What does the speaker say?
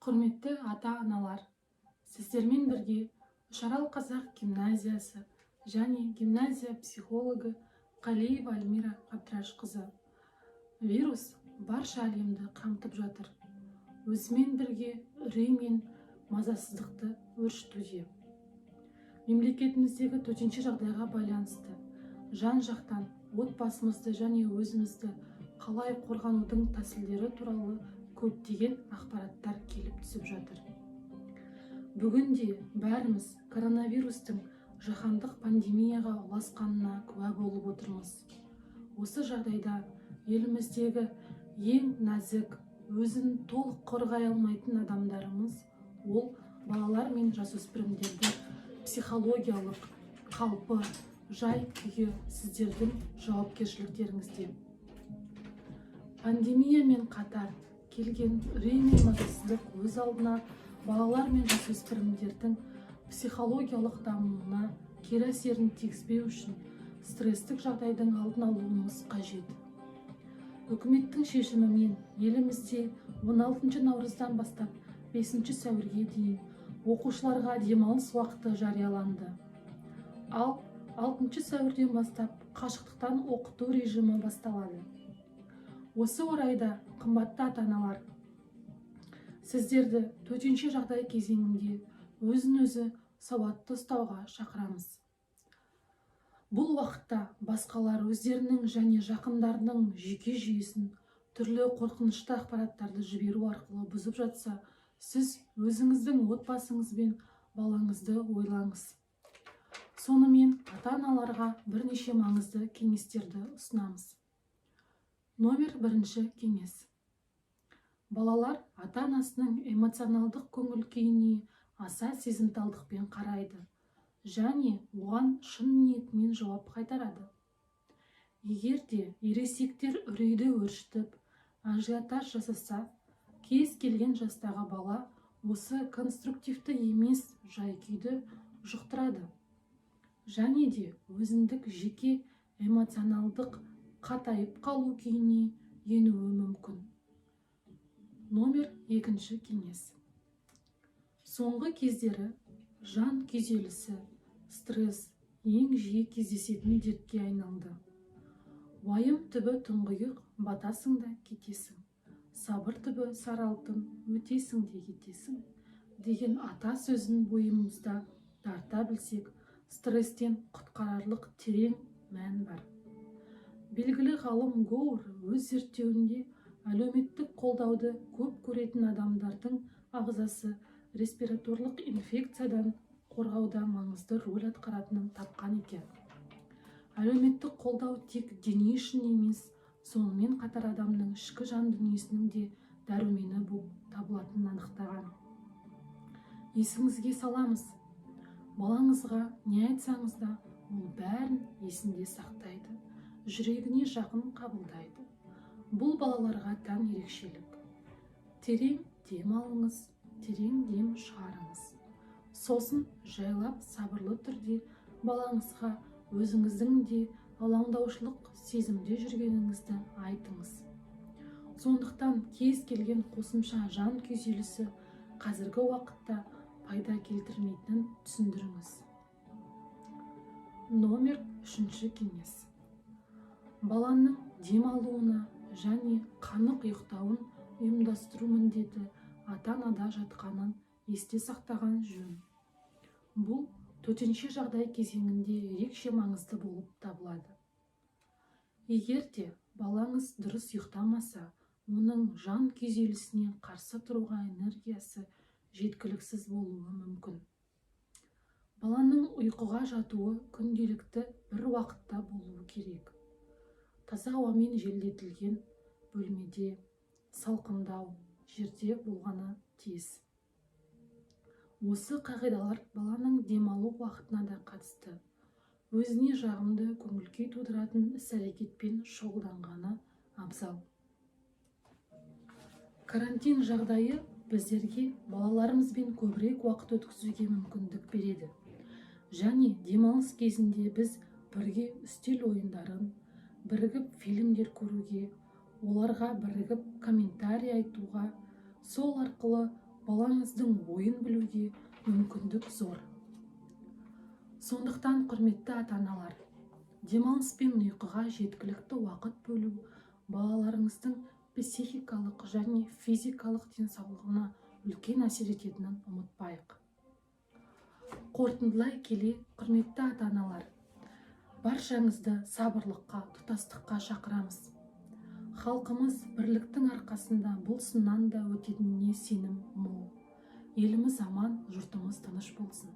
Құрметті ата-аналар, сіздермен бірге Үшарал қазақ гимназиясы және гимназия психологы Қалиева Альмира Абдрашқызы. Вирус барша әлемді қамтып жатыр. Өзімен бірге үрей мен мазасыздықты өршітуде. Мемлекетіміздегі төтенше жағдайға байланысты жан-жақтан отбасымызды және өзімізді қалай қорғанудың тәсілдері туралы көптеген ақпараттар келіп түсіп жатыр. Бүгінде бәріміз коронавирустың жаһандық пандемияға ұласқанына куә болып отырмыз. Осы жағдайда еліміздегі ең нәзік, өзін толық қорғай алмайтын адамдарымыз ол балалар мен жасөспірімдерді психологиялық қалпы, жай-күйі сіздердің жауапкершіліктеріңізде. Пандемиямен қатар келген үрей мен мазасыздық өз алдына балалар мен жасөспірімдердің психологиялық дамуына кері әсерін тигізбеу үшін стресстік жағдайдың алдын алуымыз қажет. Үкіметтің шешімімен елімізде 16 наурыздан бастап 5 сәуірге дейін оқушыларға демалыс уақыты жарияланды. Ал 6 сәуірден бастап қашықтықтан оқыту режимі басталады. Осы орайда, қымбатты ата-аналар, сіздерді төтенше жағдай кезеңінде өзін-өзі сауатты ұстауға шақырамыз. Бұл уақытта басқалар өздерінің және жақындарының жеке жүйесін түрлі қорқынышты ақпараттарды жіберу арқылы бұзып жатса, сіз өзіңіздің отбасыңыз бен балаңызды ойлаңыз. Сонымен ата-аналарға бірнеше маңызды кеңестерді ұсынамыз. Номер 1 кеңес. Балалар ата-анасының эмоционалдық көңіл-күйіне аса сезімталдықпен қарайды және оған шын ниетімен жауап қайтарады. Егер де ересектер үрейді өршітіп, ажиотаж жасаса, кез келген жастағы бала осы конструктивті емес жай-күйді жұқтырады және де өзіндік жеке эмоционалдық қатайып қалу күйіне енуі мүмкін. Номер 2 кеңес. Соңғы кездері жан күйзелісі, стресс ең жиі кездесетін дертке айналды. Уайым түбі тұңғиық, батасың да кетесің. Сабыр түбі сары алтын, өтесің де кетесің деген ата сөзін бойымызда тарта білсек, стресстен құтқарарлық терең мән бар. Белгілі ғалым Гоур өз зерттеуінде әлеуметтік қолдауды көп көретін адамдардың ағзасы респираторлық инфекциядан қорғауда маңызды рөл атқаратынын тапқан екен. Әлеуметтік қолдау тек дене үшін емес, сонымен қатар адамның ішкі жан дүниесінің де дәрумені болып табылатынын анықтаған. Есіңізге саламыз, балаңызға не айтсаңыз да, ол бәрін есінде сақтайды, жүрегіне жақын қабылдайды. Бұл балаларға тән ерекшелік. Терең дем алыңыз, терең дем шығарыңыз. Сосын жайлап сабырлы түрде балаңызға өзіңіздің де алаңдаушылық сезімде жүргеніңізді айтыңыз. Сондықтан кез келген қосымша жан күйзелісі қазіргі уақытта пайда келтірмейтінін түсіндіріңіз. Номер 3 кеңес. Баланың демалуына және қанық ұйықтауын ұйымдастыру міндеті ата-анада жатқанын есте сақтаған жөн. Бұл төтенше жағдай кезеңінде ерекше маңызды болып табылады. Егер де балаңыз дұрыс ұйықтамаса, оның жан күйзелісіне қарсы тұруға энергиясы жеткіліксіз болуы мүмкін. Баланың ұйқыға жатуы күнделікті бір уақытта болуы керек. Таза ауамен желдетілген бөлмеде, салқындау жерде болғаны тиіс. Осы қағидалар баланың демалу уақытына да қатысты. Өзіне жағымды көңіл-күй тудыратын іс-әрекетпен шұғылданғаны абзал. Карантин жағдайы біздерге балаларымызбен көбірек уақыт өткізуге мүмкіндік береді. Және демалыс кезінде біз бірге үстел ойындарын, бірігіп фильмдер көруге, оларға бірігіп комментарий айтуға, сол арқылы балаңыздың ойын білуге мүмкіндік зор. Сондықтан, құрметті ата-аналар, демалыс пен ұйқыға жеткілікті уақыт бөлу балаларыңыздың психикалық және физикалық денсаулығына үлкен әсер ететінін ұмытпайық. Қорытындылай келе, құрметті ата-аналар, баршаңызды сабырлыққа, тұтастыққа шақырамыз. Халқымыз бірліктің арқасында бұл сыннан да өтетініне сенім мол. Еліміз аман, жұртымыз тыныш болсын.